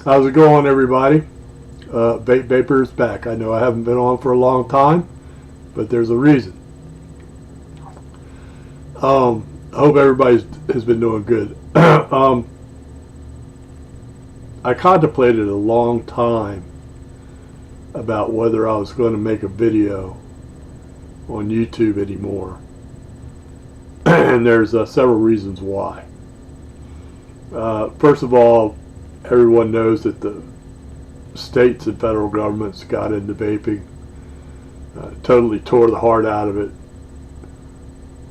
How's it going, everybody? Vape Vapor is back. I know I haven't been on for a long time, but there's a reason. I hope everybody has been doing good. I contemplated a long time about whether I was going to make a video on YouTube anymore. And there's several reasons why. First of all, everyone knows that the states and federal governments got into vaping, totally tore the heart out of it.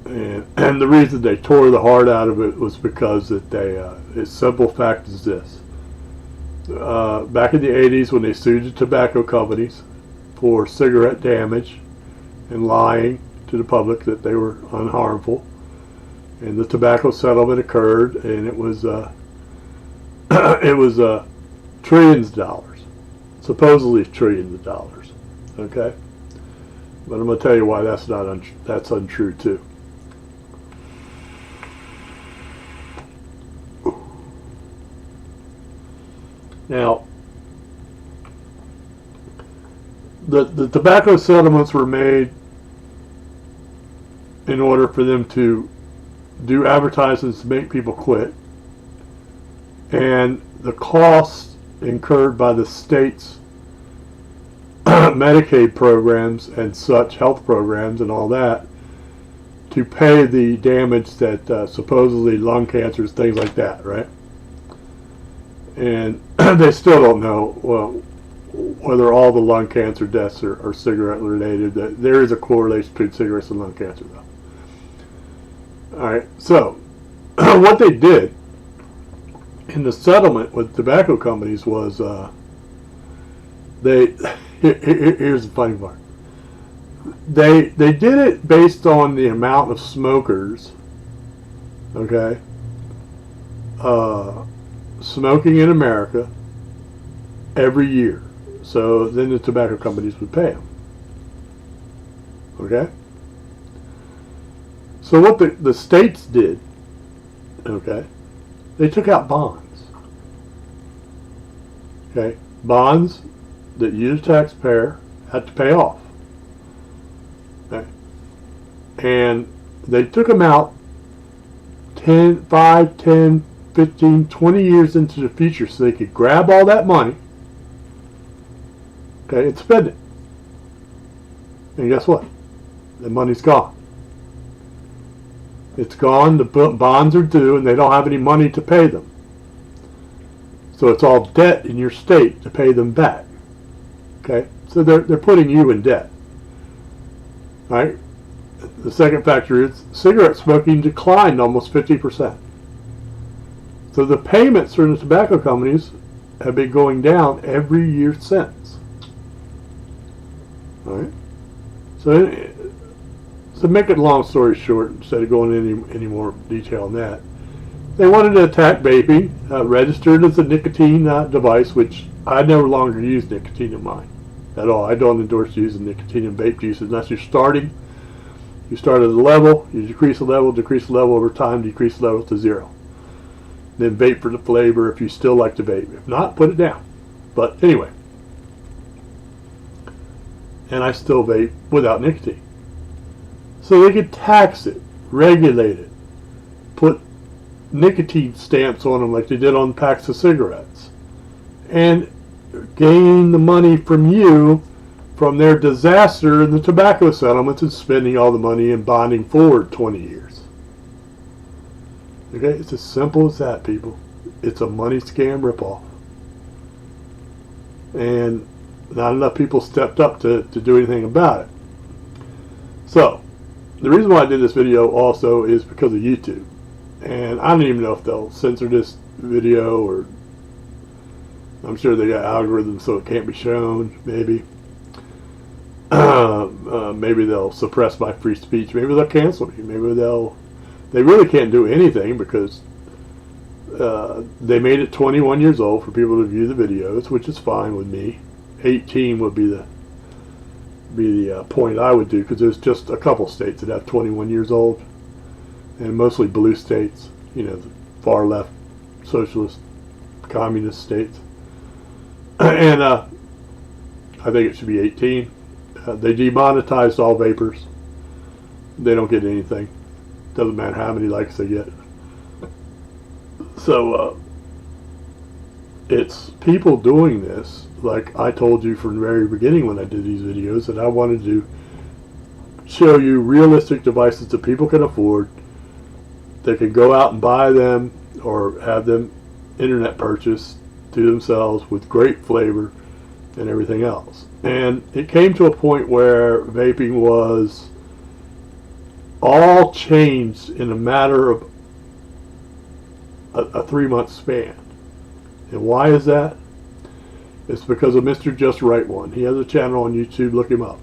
And the reason they tore the heart out of it was because that the simple fact is this. Back in the 80s, when they sued the tobacco companies for cigarette damage and lying to the public that they were unharmful, and the tobacco settlement occurred, and it was trillions of dollars, supposedly trillions of dollars. Okay, but I'm going to tell you why that's untrue too. Now, the tobacco settlements were made in order for them to do advertisements to make people quit, and the costs incurred by the state's Medicaid programs and such, health programs and all that, to pay the damage that supposedly lung cancers, things like that, right? And they still don't know whether all the lung cancer deaths are cigarette related. There is a correlation between cigarettes and lung cancer, though. All right, so what they did in the settlement with tobacco companies was here's the funny part. They did it based on the amount of smokers, okay, smoking in America every year. So then the tobacco companies would pay them. Okay? So what the states did, okay, they took out bonds. Okay? Bonds that you, the taxpayer, had to pay off. Okay? And they took them out 5, 10, 15, 20 years into the future so they could grab all that money, okay, and spend it. And guess what? The money's gone. It's gone, the bonds are due, and they don't have any money to pay them. So it's all debt in your state to pay them back. Okay? So they're putting you in debt. Right? The second factor is cigarette smoking declined almost 50%. So the payments from the tobacco companies have been going down every year since. All right. So make it long story short, instead of going into any more detail on that, they wanted to attack vaping, registered as a nicotine device, which I no longer use nicotine in mine at all. I don't endorse using nicotine in vape juices unless you're starting. You start at a level, you decrease the level over time, decrease the level to 0. Then vape for the flavor if you still like to vape. If not, put it down. But anyway. And I still vape without nicotine. So they could tax it, regulate it, put nicotine stamps on them like they did on packs of cigarettes, and gain the money from you from their disaster in the tobacco settlements and spending all the money and bonding forward 20 years. Okay, it's as simple as that, people. It's a money scam ripoff. And not enough people stepped up to do anything about it. So, the reason why I did this video also is because of YouTube. And I don't even know if they'll censor this video, or I'm sure they got algorithms so it can't be shown, maybe. Maybe they'll suppress my free speech. Maybe they'll cancel me. Maybe they really can't do anything because they made it 21 years old for people to view the videos, which is fine with me. 18 would be the point I would do, because there's just a couple states that have 21 years old, and mostly blue states, the far left socialist communist states. And I think it should be 18. They demonetized all vapors. They don't get anything. Doesn't matter how many likes they get. So it's people doing this, like I told you from the very beginning when I did these videos, that I wanted to show you realistic devices that people can afford. They can go out and buy them or have them internet purchase to themselves with great flavor and everything else. And it came to a point where vaping was all changed in a matter of a 3-month span. And why is that? It's because of Mr. Just Right One. He has a channel on YouTube. Look him up.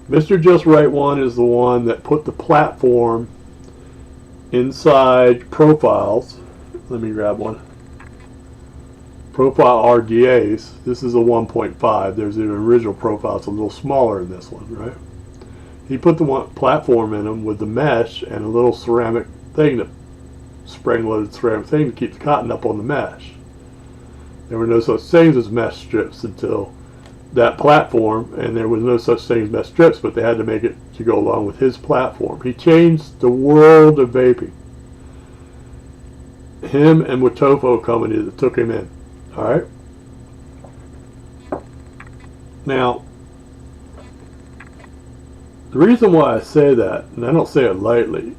Mr. Just Right One is the one that put the platform inside profiles. Let me grab one. Profile RDAs. This is a 1.5. There's an original profile. It's a little smaller than this one, right? He put the one platform in them with the mesh and a little ceramic thing, to spring-loaded ceramic thing to keep the cotton up on the mesh. There were no such things as mesh strips until that platform, and there was no such thing as mesh strips, but they had to make it to go along with his platform. He changed the world of vaping. Him and Watofo company that took him in. All right. Now, the reason why I say that, and I don't say it lightly,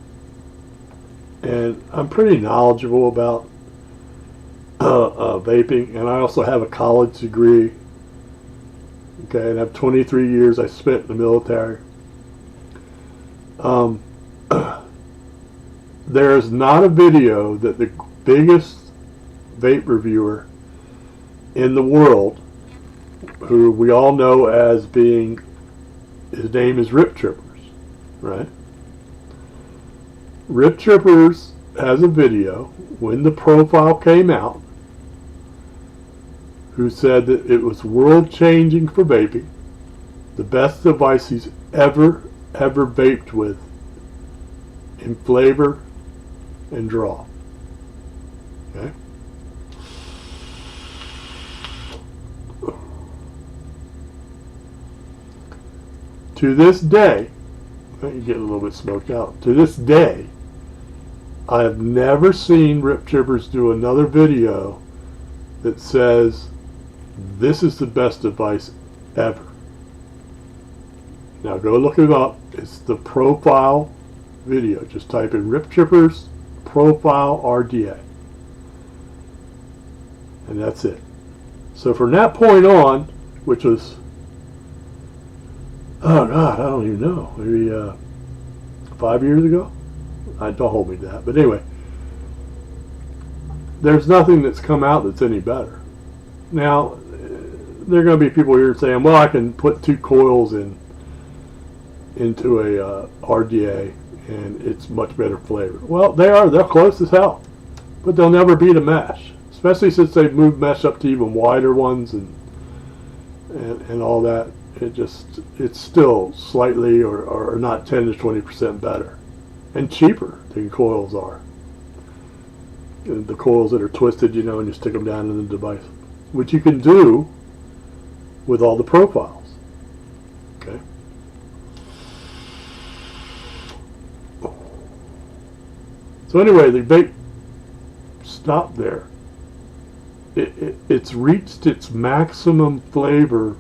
and I'm pretty knowledgeable about vaping, and I also have a college degree. Okay, and I have 23 years I spent in the military. There is not a video that the biggest vape reviewer in the world, who we all know as being, his name is Rip Trippers, right? Rip Trippers has a video when the profile came out, who said that it was world changing for vaping, the best device he's ever vaped with in flavor and draw. Okay? To this day, you get a little bit smoked out. To this day, I have never seen Rip Trippers do another video that says this is the best device ever. Now go look it up. It's the profile video. Just type in Rip Trippers profile RDA. And that's it. So from that point on, which was, oh God, I don't even know, maybe 5 years ago? Don't hold me to that. But anyway, there's nothing that's come out that's any better. Now, there are going to be people here saying, well, I can put 2 coils into a RDA and it's much better flavor. Well, they're close as hell, but they'll never beat a mesh, especially since they've moved mesh up to even wider ones and all that. It's still slightly or not 10 to 20% better and cheaper than coils are. And the coils that are twisted, and you stick them down in the device, which you can do with all the profiles. Okay. So anyway, the vape stopped there. It's reached its maximum flavor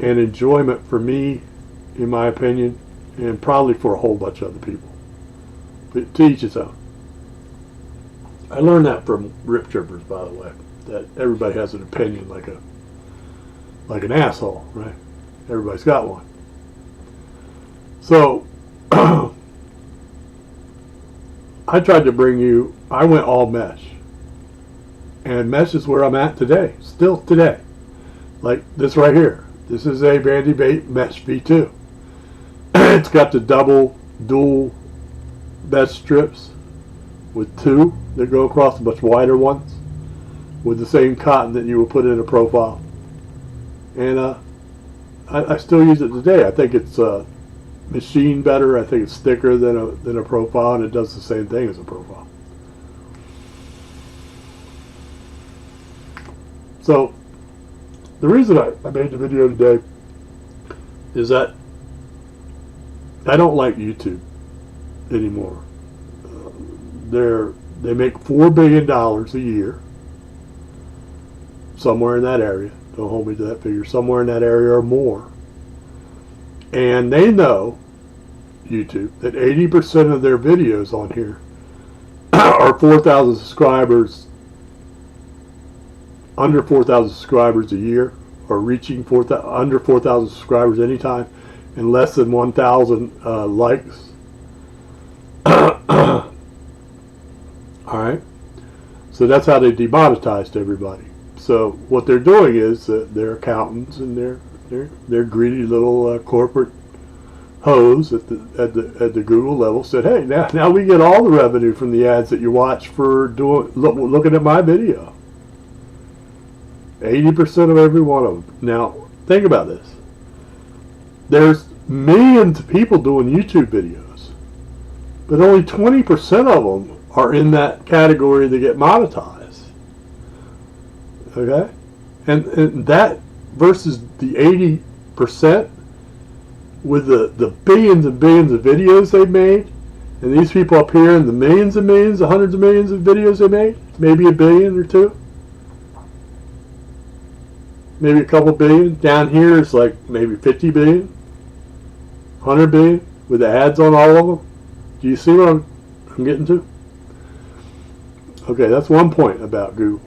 and enjoyment for me, in my opinion, and probably for a whole bunch of other people. But to each his own. I learned that from Rip Trippers, by the way, that everybody has an opinion like an asshole, right? Everybody's got one. So I tried to bring you, I went all mesh. And mesh is where I'm at today, still today. Like this right here. This is a Vandy Vape Mesh V2. It's got the dual mesh strips with 2 that go across the much wider ones with the same cotton that you would put in a profile. And I still use it today. I think it's machined better. I think it's thicker than a profile, and it does the same thing as a profile. So the reason I made the video today is that I don't like YouTube anymore. They make $4 billion a year, somewhere in that area. Don't hold me to that figure. Somewhere in that area or more. And they know, YouTube, that 80% of their videos on here are 4,000 subscribers, under 4,000 subscribers a year, or reaching under 4,000 subscribers anytime, and less than 1,000 likes. Alright? So that's how they demonetized everybody. So what they're doing is their accountants and their greedy little corporate hoes at the Google level said, hey, now we get all the revenue from the ads that you watch for looking at my video. 80% of every one of them. Now think about this. There's millions of people doing YouTube videos, but only 20% of them are in that category that get monetized. Okay? And that versus the 80% with the billions and billions of videos they've made, and these people up here in the millions and millions, the hundreds of millions of videos they made, maybe a billion or two, maybe a couple billion. Down here it's like maybe 50 billion, 100 billion, with the ads on all of them. Do you see what I'm getting to? Okay, that's one point about Google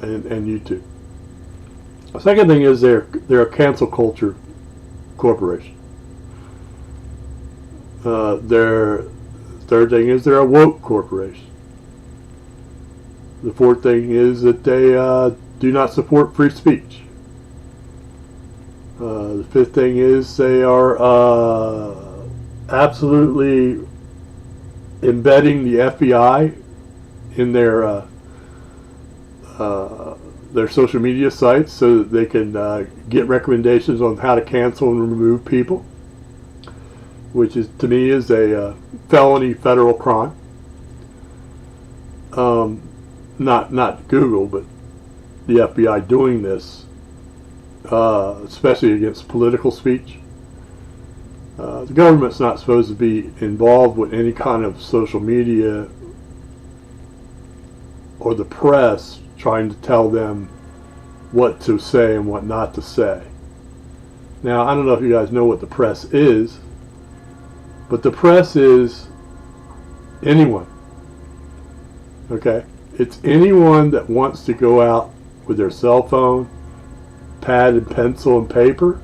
and YouTube. The second thing is they're a cancel culture corporation. Their third thing is they're a woke corporation. The fourth thing is that they do not support free speech. The fifth thing is they are absolutely embedding the FBI in their social media sites so that they can get recommendations on how to cancel and remove people, which is, to me, is a felony federal crime. Not Google, but the FBI doing this, especially against political speech. The government's not supposed to be involved with any kind of social media or the press trying to tell them what to say and what not to say. Now, I don't know if you guys know what the press is, but the press is anyone. Okay? It's anyone that wants to go out with their cell phone, pad and pencil and paper,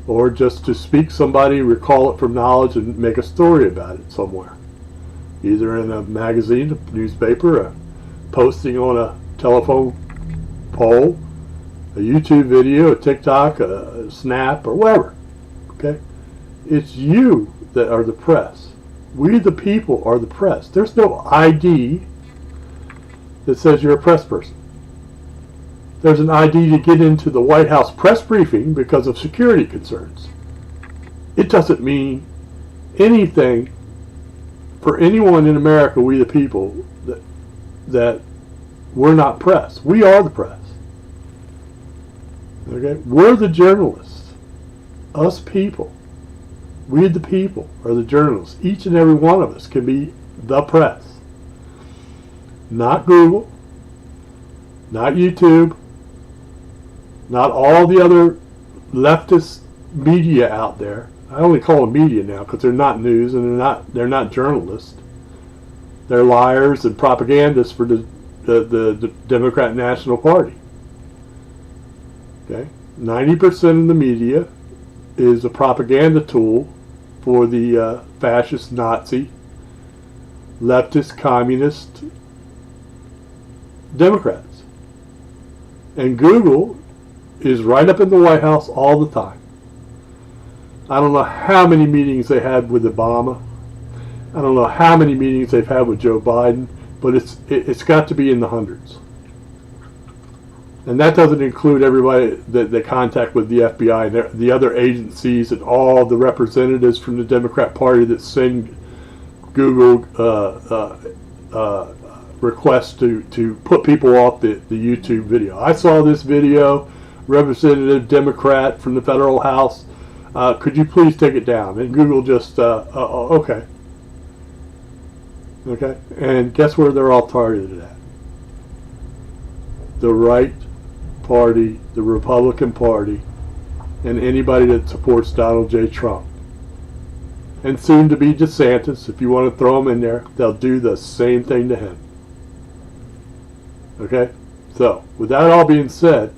or just to speak somebody, recall it from knowledge, and make a story about it somewhere. Either in a magazine, a newspaper, a posting on a telephone pole, a YouTube video, a TikTok, a Snap, or whatever. Okay? It's you that are the press. We the people are the press. There's no ID that says you're a press person. There's an ID to get into the White House press briefing because of security concerns. It doesn't mean anything for anyone in America, we the people, that we're not press. We are the press. Okay? We're the journalists. Us people. We the people are the journalists. Each and every one of us can be the press. Not Google. Not YouTube. Not all the other leftist media out there. I only call them media now because they're not news and they're not journalists. They're liars and propagandists for the Democrat National Party. Okay, 90% of the media is a propaganda tool for the fascist, Nazi, leftist, communist Democrats. And Google is right up in the White House all the time. I don't know how many meetings they had with Obama. I don't know how many meetings they've had with Joe Biden, but it's got to be in the hundreds. And that doesn't include everybody that they contact with the FBI and the other agencies and all the representatives from the Democrat Party that send Google request to put people off the YouTube video. I saw this video, Representative Democrat from the federal House. Could you please take it down? And Google just, okay. Okay, and guess where they're all targeted at? The right party, the Republican Party, and anybody that supports Donald J. Trump. And soon to be DeSantis. If you want to throw him in there, they'll do the same thing to him. Okay? So, with that all being said,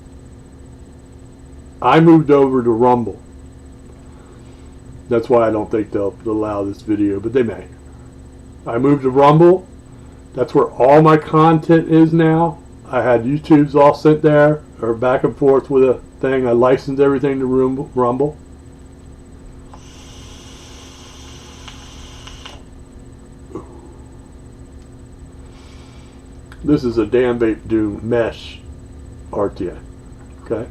I moved over to Rumble. That's why I don't think they'll allow this video, but they may. I moved to Rumble. That's where all my content is now. I had YouTube's all sent there, or back and forth with a thing. I licensed everything to Rumble. This is a damn Vape Doom mesh RTA. Okay?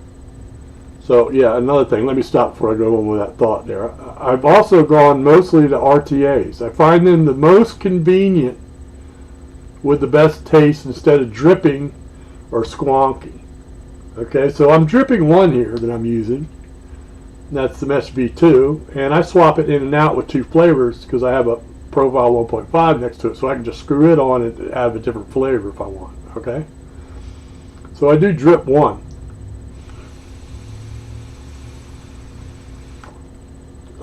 So, yeah, another thing. Let me stop before I go on with that thought there. I've also gone mostly to RTAs. I find them the most convenient with the best taste instead of dripping or squonky. Okay, so I'm dripping one here that I'm using. That's the Mesh V2. And I swap it in and out with two flavors because I have a Profile 1.5 next to it, so I can just screw it on and have a different flavor if I want. Okay, so I do drip one.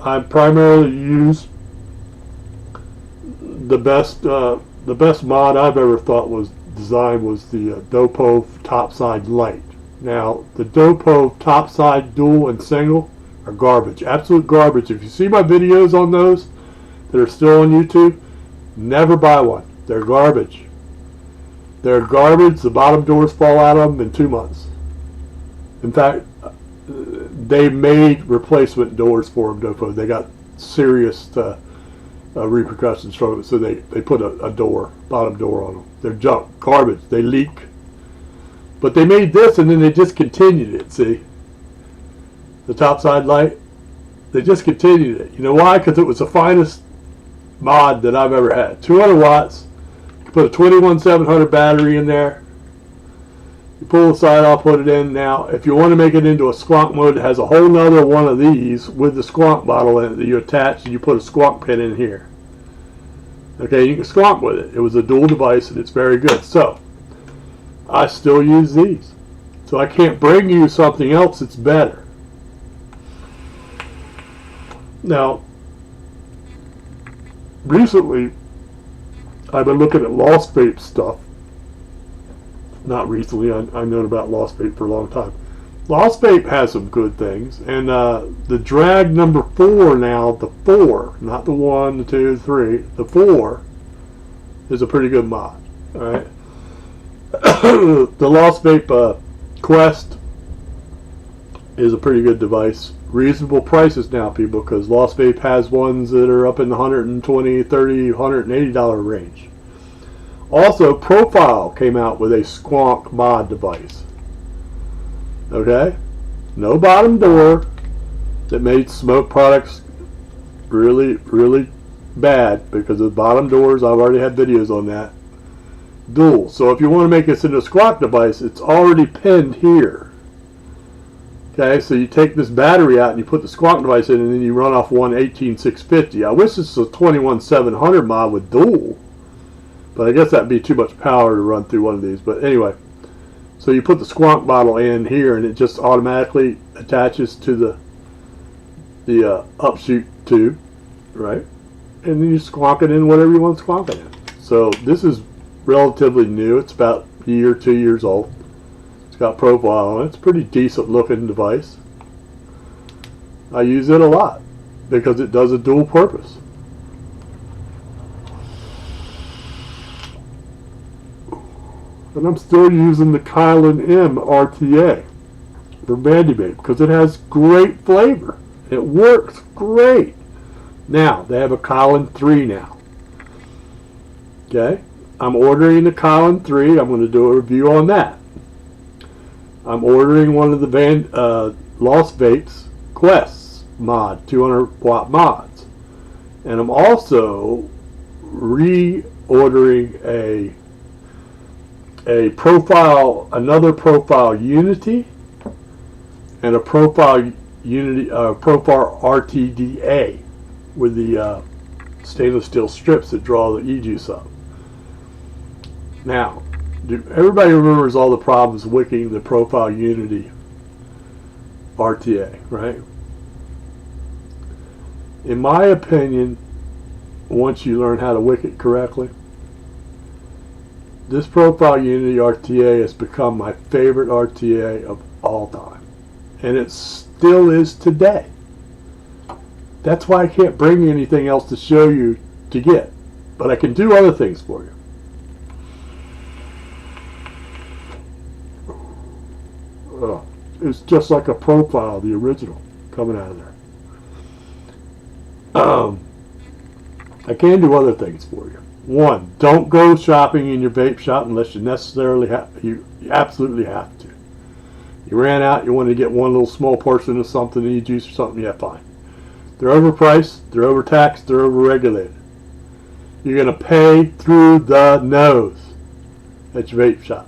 I primarily use the best mod I've ever thought was designed was the Dopo Topside Light. Now the Dopo Topside Dual and Single are garbage, absolute garbage. If you see my videos on those that are still on YouTube, never buy one. They're garbage. They're garbage. The bottom doors fall out of them in 2 months. In fact, they made replacement doors for them, Dopo. They got serious repercussions from it, so they put a bottom door on them. They're junk, garbage. They leak. But they made this and then they discontinued it, see? The Topside Light. They discontinued it. You know why? Because it was the finest mod that I've ever had. 200 watts. You put a 21700 battery in there. You pull the side off, put it in. Now, if you want to make it into a squonk mode, it has a whole nother one of these with the squonk bottle in it that you attach, and you put a squonk pin in here. Okay, you can squonk with it. It was a dual device, and it's very good. So, I still use these. So I can't bring you something else that's better. Now, recently, I've been looking at Lost Vape stuff. Not recently, I've known about Lost Vape for a long time. Lost Vape has some good things, and the drag number 4 now, the 4, not the 1, the 2, the 3, the 4 is a pretty good mod. Alright. The Lost Vape Quest is a pretty good device. Reasonable prices now, people, because Lost Vape has ones that are up in the $120, $30, $180 range. Also, Profile came out with a squonk mod device. Okay? No bottom door that made smoke products really, really bad because the bottom doors, I've already had videos on that. Dual. So if you want to make this into a squonk device, it's already pinned here. Okay, so you take this battery out and you put the squonk device in and then you run off one 18650. I wish this was a 21700 mod with dual. But I guess that'd be too much power to run through one of these. But anyway, so you put the squonk bottle in here and it just automatically attaches to the upshoot tube, right? And then you squonk it in whatever you want to squonk it in. So this is relatively new. It's about a year, 2 years old. It's got Profile on it. It's a pretty decent looking device. I use it a lot because it does a dual purpose. And I'm still using the Kylan M RTA for Vape because it has great flavor. It works great. Now, they have a Kylan 3 now. Okay? I'm ordering the Kylan 3. I'm going to do a review on that. I'm ordering one of the Lost Vapes Quests mod, 200 watt mods. And I'm also reordering a a profile, another profile Unity, and a profile Unity, profile RTDA with the stainless steel strips that draw the e-juice up. Now, everybody remembers all the problems wicking the profile Unity RTA, right? In my opinion, once you learn how to wick it correctly, this profile Unity RTA has become my favorite RTA of all time. And it still is today. That's why I can't bring you anything else to show you to get. But I can do other things for you. It's just like a profile, the original, coming out of there. I can do other things for you. One, don't go shopping in your vape shop unless you necessarily have. You absolutely have to. You ran out, you wanted to get one little small portion of something, e-juice or something, yeah, fine. They're overpriced, they're overtaxed, they're overregulated. You're going to pay through the nose at your vape shop.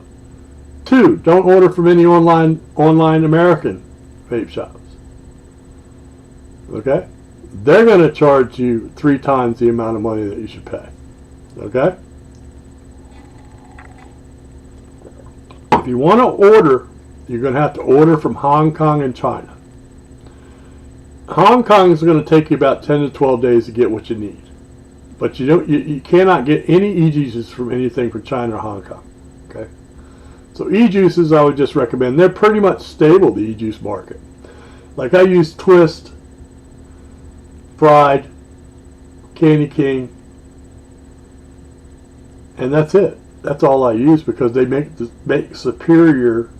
Two, don't order from any online American vape shops. Okay? They're going to charge you 3 times the amount of money that you should pay. Okay? If you want to order, you're going to have to order from Hong Kong and China. Hong Kong is going to take you about 10 to 12 days to get what you need. But you cannot get any e-juices from anything from China or Hong Kong. Okay? So e-juices, I would just recommend. They're pretty much stable, the e-juice market. Like I use Twist, Fried, Candy King, and that's it. That's all I use because they make superior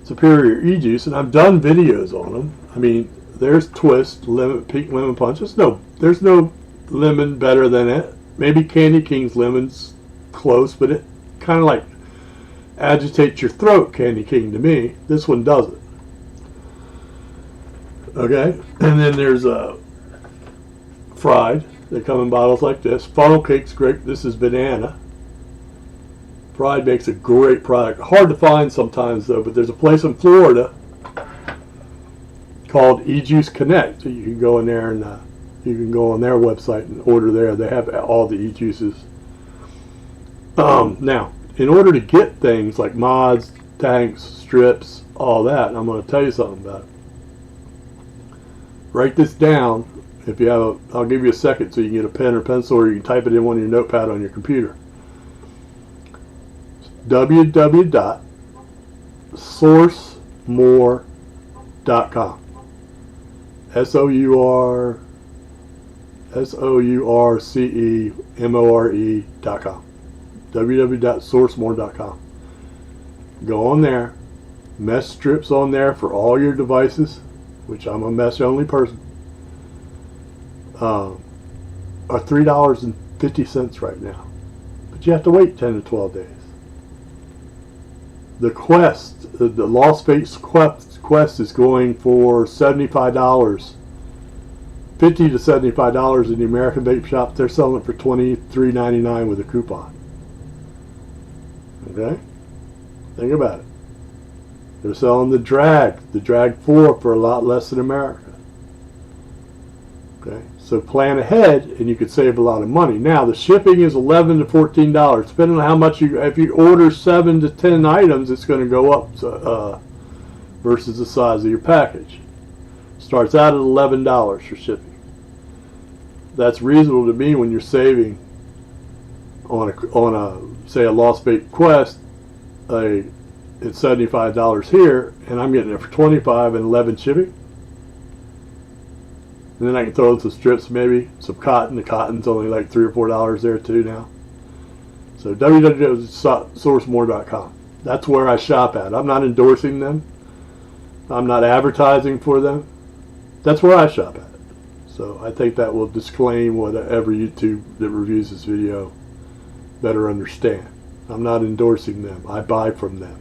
e-juice, and I've done videos on them. I mean, there's Twist, pink lemon punch. There's no lemon better than it. Maybe Candy King's lemon's close, but it kind of like agitates your throat, Candy King, to me. This one doesn't. Okay? And then there's Fried. They come in bottles like this. Funnel Cake's great. This is banana. Fried makes a great product. Hard to find sometimes, though, but there's a place in Florida called E-Juice Connect. You can go in there and you can go on their website and order there. They have all the e-juices. Now, in order to get things like mods, tanks, strips, all that, I'm going to tell you something about it. Write this down. If you have I'll give you a second so you can get a pen or pencil, or you can type it in on your notepad on your computer. www.sourcemore.com. SOURCEMORE.com. www.sourcemore.com. Go on there. Mesh strips on there for all your devices, which I'm a mesh only person. Are $3.50 right now, but you have to wait 10 to 12 days. The Quest, the Lost Vapes Quest is going for $75, $50 to $75 in the American vape shops. They're selling it for $23.99 with a coupon. Okay, think about it. They're selling the Drag 4 for a lot less in America. Okay, so plan ahead and you could save a lot of money. Now the shipping is $11 to $14, depending on how much if you order 7 to 10 items, it's going to go up versus the size of your package. Starts out at $11 for shipping. That's reasonable to me when you're saving on a say a Lost Vape Quest. It's $75 here, and I'm getting it for $25 and $11 shipping. And then I can throw in some strips, maybe some cotton. The cotton's only like $3 or $4 there too now. So www.sourcemore.com. That's where I shop at. I'm not endorsing them. I'm not advertising for them. That's where I shop at. So I think that will disclaim whatever YouTube that reviews this video better understand. I'm not endorsing them. I buy from them.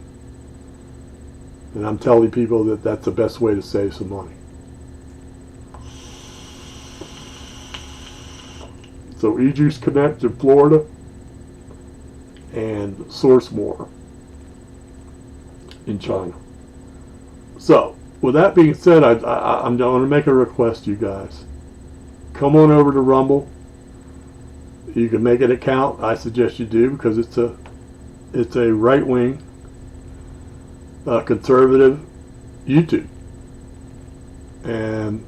And I'm telling people that that's the best way to save some money. So E-Juice Connect in Florida, and source more in China. So, with that being said, I'm going to make a request to you guys. Come on over to Rumble. You can make an account. I suggest you do, because it's a right-wing, conservative YouTube. And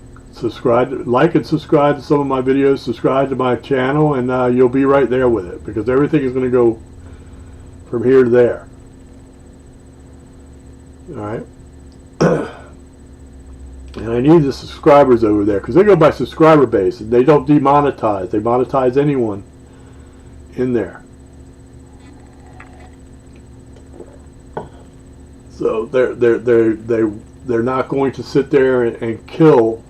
like and subscribe to some of my videos. Subscribe to my channel, and you'll be right there with it, because everything is going to go from here to there. All right. And I need the subscribers over there, because they go by subscriber base, and they don't demonetize. They monetize anyone in there. So they're not going to sit there and kill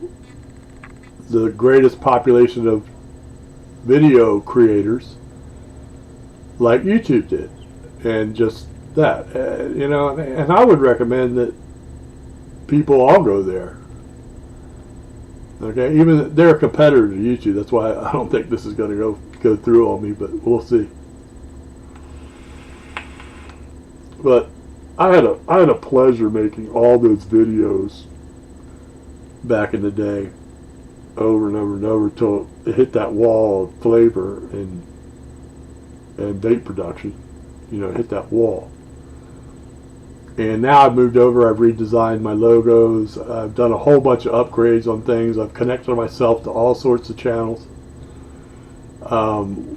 the greatest population of video creators like YouTube did, and just that, you know. And I would recommend that people all go there. Okay, even they're a competitor to YouTube. That's why I don't think this is going to go through on me, but we'll see. But I had a pleasure making all those videos back in the day, over and over and over, till it hit that wall of flavor and vape production. You know, hit that wall. And now I've moved over. I've redesigned my logos. I've done a whole bunch of upgrades on things. I've connected myself to all sorts of channels,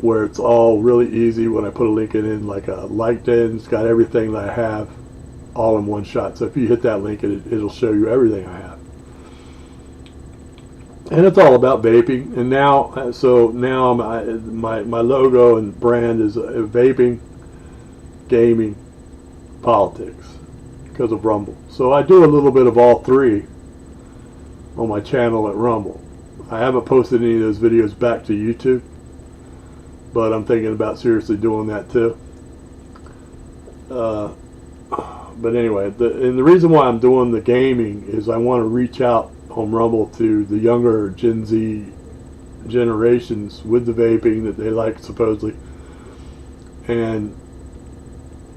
where it's all really easy. When I put a link in, like a LinkedIn, it's got everything that I have all in one shot. So if you hit that link, it'll show you everything I have. And it's all about vaping. And now, my logo and brand is vaping, gaming, politics, because of Rumble. So I do a little bit of all three on my channel at Rumble. I haven't posted any of those videos back to YouTube, but I'm thinking about seriously doing that too. But anyway, and the reason why I'm doing the gaming is I want to reach out on Rumble to the younger Gen Z generations with the vaping that they like, supposedly, and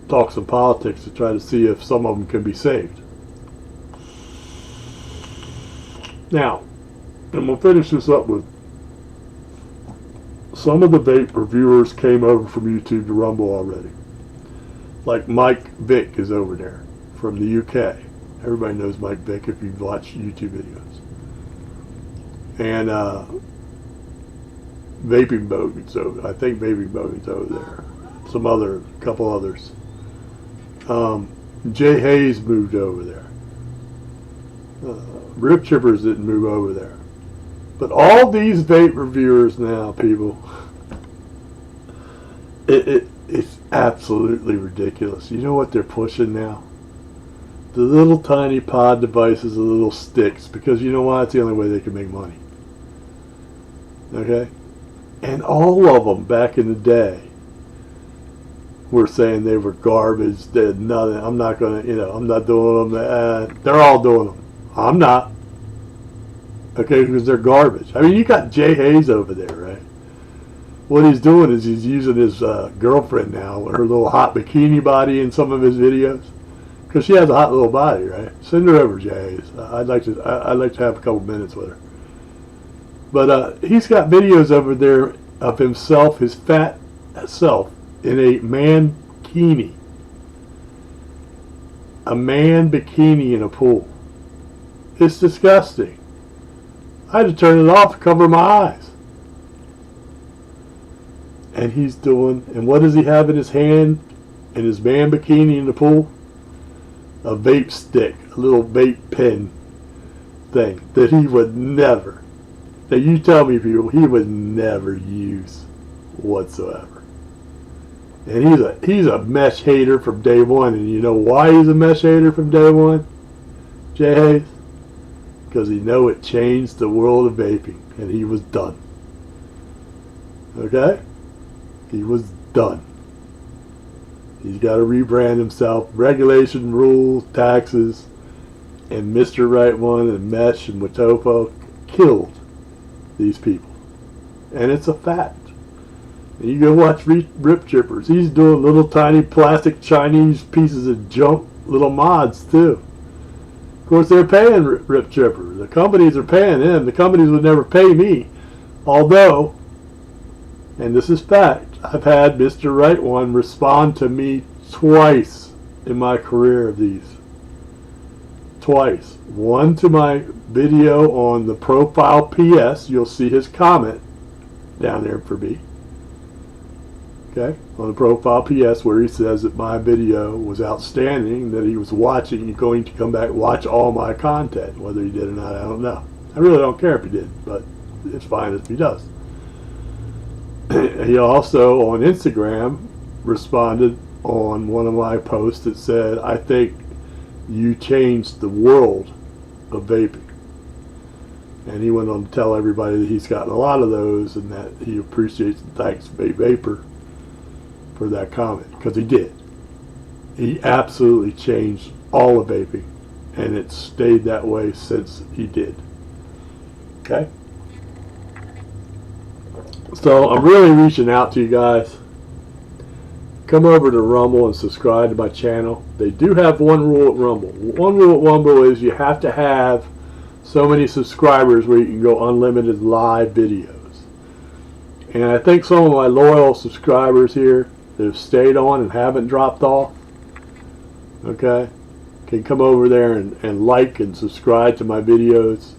talk some politics to try to see if some of them can be saved. Now, and we'll finish this up with some of the vape reviewers came over from YouTube to Rumble already. Like Mike Vick is over there from the UK. Everybody knows Mike Vick if you've watched YouTube videos. And Vaping Bogan's over. I think Vaping Bogan's over there. Some other, couple others. Jay Hayes moved over there. Rip Chippers didn't move over there. But all these vape reviewers now, people, it's absolutely ridiculous. You know what they're pushing now? The little tiny pod devices, the little sticks, because you know why? It's the only way they can make money. Okay? And all of them back in the day were saying they were garbage, they're nothing. I'm not going to, you know, I'm not doing them. They're all doing them. I'm not. Okay, because they're garbage. I mean, you got Jay Hayes over there, right? What he's doing is he's using his girlfriend now, her little hot bikini body in some of his videos, because she has a hot little body, right? Send her over, Jay Hayes. I'd like to have a couple minutes with her. But he's got videos over there of himself, his fat self, in a man bikini. A man bikini in a pool. It's disgusting. I had to turn it off to cover my eyes. And he's doing, and what does he have in his hand, in his man bikini in the pool? A vape stick, a little vape pen thing that he would never, that you tell me, people, he would never use whatsoever. And he's a mesh hater from day one. And you know why he's a mesh hater from day one, Jay Hayes? Because he know it changed the world of vaping, and he was done. Okay? He was done. He's got to rebrand himself. Regulation, rules, taxes, and Mr. Right One and Mesh and Watopo killed these people. And it's a fact. And you go watch Rip Trippers. He's doing little tiny plastic Chinese pieces of junk, little mods too. Of course, they're paying Rip Tripper. The companies are paying him. The companies would never pay me. Although, and this is fact, I've had Mr. Right One respond to me twice in my career of these. Twice. One to my video on the profile PS. You'll see his comment down there for me. Okay, on the profile PS, where he says that my video was outstanding, that he was watching, he's going to come back and watch all my content. Whether he did or not, I don't know. I really don't care if he did, but it's fine if he does. He also, on Instagram, responded on one of my posts that said, I think you changed the world of vaping. And he went on to tell everybody that he's gotten a lot of those and that he appreciates and thanks Vape Vapor for that comment, because he did. He absolutely changed all of vaping, and it's stayed that way since he did. Okay? So I'm really reaching out to you guys. Come over to Rumble and subscribe to my channel. They do have one rule at Rumble. One rule at Rumble is you have to have so many subscribers where you can go unlimited live videos. And I think some of my loyal subscribers here that have stayed on and haven't dropped off, okay, can come over there and like and subscribe to my videos,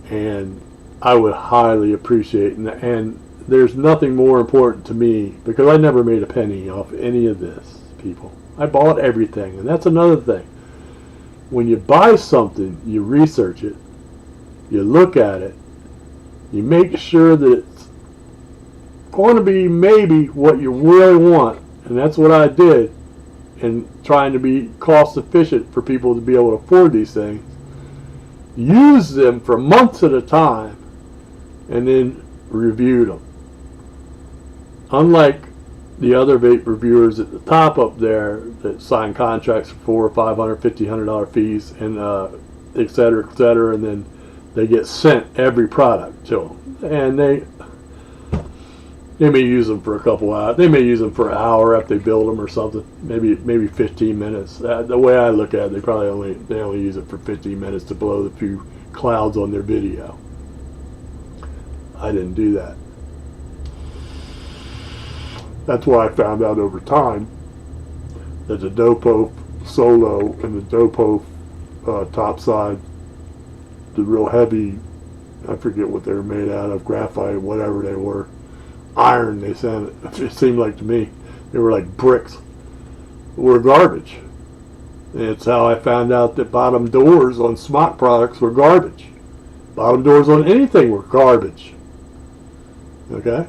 and I would highly appreciate it. And there's nothing more important to me, because I never made a penny off any of this, people. I bought everything, and that's another thing. When you buy something, you research it, you look at it, you make sure that it's going to be maybe what you really want, and that's what I did in trying to be cost efficient for people to be able to afford these things. Use them for months at a time and then reviewed them. Unlike the other vape reviewers at the top up there that sign contracts for $400 or $500, $1,500 fees, and et cetera, and then they get sent every product to them, and they may use them for a couple hours. They may use them for an hour after they build them or something. Maybe 15 minutes. The way I look at it, they only use it for 15 minutes to blow the few clouds on their video. I didn't do that. That's why I found out over time that the Dopo Solo and the Dopo top side, the real heavy, I forget what they were made out of, graphite, whatever they were, iron, they sounded, it seemed like to me, they were like bricks, were garbage. And it's how I found out that bottom doors on smock products were garbage. Bottom doors on anything were garbage. Okay?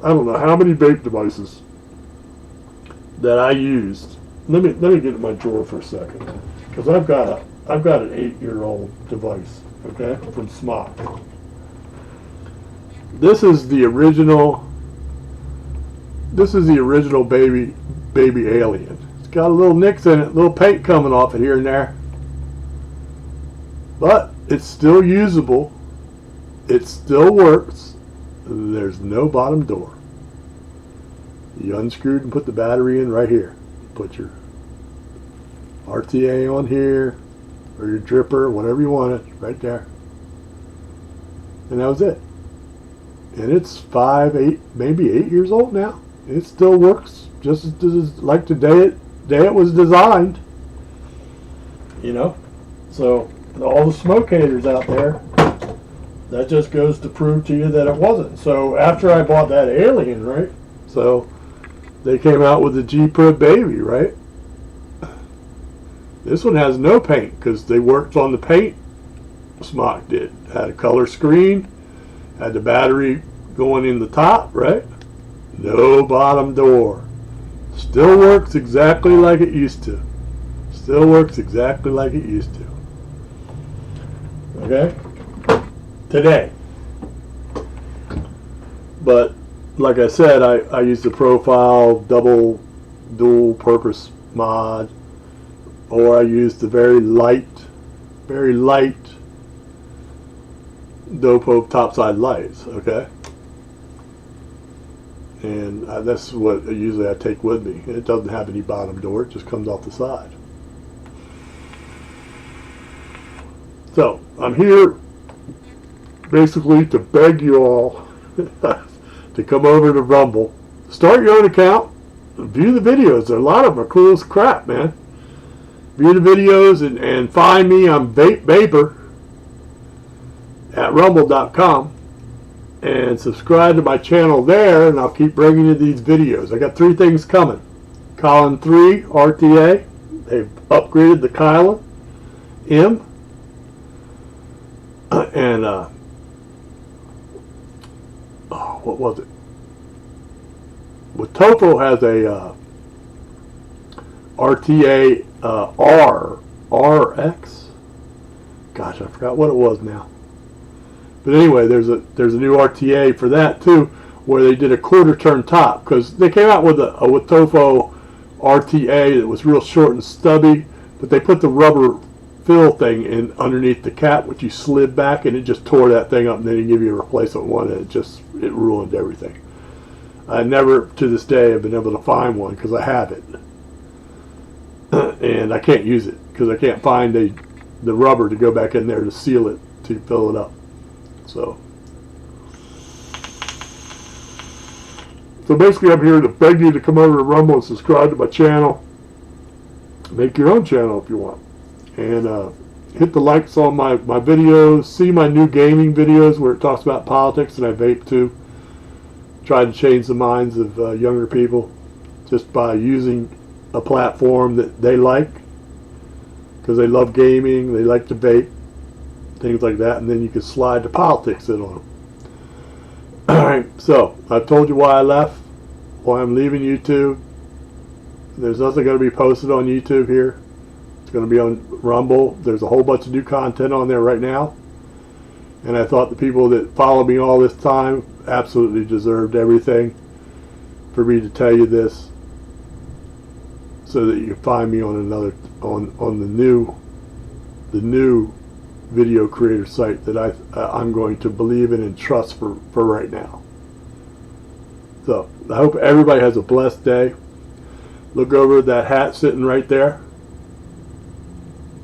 I don't know how many vape devices that I used. Let me get in my drawer for a second, because I've got an 8-year-old device, okay, from Smock. This is the original. This is the original baby alien. It's got a little nicks in it, little paint coming off it here and there, but it's still usable. It still works. There's no bottom door. You unscrewed and put the battery in right here. Put your RTA on here, or your dripper, whatever you want it, right there. And that was it. And it's 5, 8, maybe 8 years old now. It still works just as like the day it was designed. You know? So all the smoke haters out there, that just goes to prove to you that it wasn't. So after I bought that alien, right? So they came out with the G-Pro Baby, right? This one has no paint because they worked on the paint. Smock did. Had a color screen, had the battery going in the top, right? No bottom door. Still works exactly like it used to. Still works exactly like it used to. Okay? Today. But like I said, I use the profile dual purpose mod, or I use the very light Dopo topside lights, okay? And that's what usually I take with me. It doesn't have any bottom door, it just comes off the side. So I'm here basically to beg you all to come over to Rumble, start your own account, view the videos. A lot of them are cool as crap, man. View the videos and find me. I'm Vapor at rumble.com, and subscribe to my channel there, and I'll keep bringing you these videos. I got 3 things coming. Colin 3 RTA. They've upgraded the Kylan M. And what was it? Well, Topo has a RTA RX. Gosh, I forgot what it was now. But anyway, there's a new RTA for that too, where they did a quarter turn top, because they came out with a Topo RTA that was real short and stubby, but they put the rubber fill thing in underneath the cap, which you slid back, and it just tore that thing up, and then they give you a replacement one, and it ruined everything. I never to this day have been able to find one because I have it, and I can't use it because I can't find the rubber to go back in there to seal it, to fill it up. So basically I'm here to beg you to come over to Rumble and subscribe to my channel. Make your own channel if you want. And hit the likes on my videos. See my new gaming videos where it talks about politics, and I vape too. Try to change the minds of younger people just by using a platform that they like, because they love gaming, they like to vape, things like that, and then you can slide the politics in on them. Alright, so I've told you why I left, why I'm leaving YouTube. There's nothing going to be posted on YouTube here. It's going to be on Rumble. There's a whole bunch of new content on there right now, and I thought the people that followed me all this time absolutely deserved everything for me to tell you this, so that you can find me on another on the new video creator site that I'm going to believe in and trust for right now. So I hope everybody has a blessed day. Look over that hat sitting right there,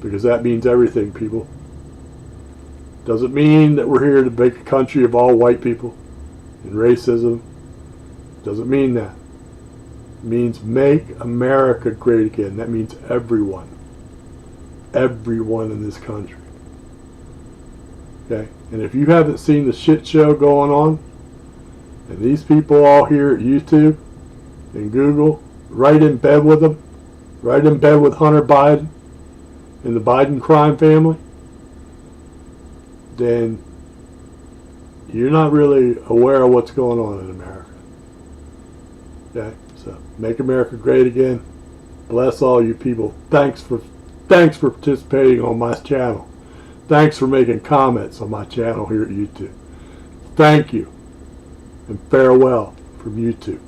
because that means everything, people. Doesn't mean that we're here to make a country of all white people and racism. Doesn't mean that. It means make America great again. That means everyone. Everyone in this country. Okay? And if you haven't seen the shit show going on, and these people all here at YouTube and Google, right in bed with them, right in bed with Hunter Biden and the Biden crime family, then you're not really aware of what's going on in America. Okay? So make America great again. Bless all you people. Thanks for participating on my channel. Thanks for making comments on my channel here at YouTube. Thank you, and farewell from YouTube.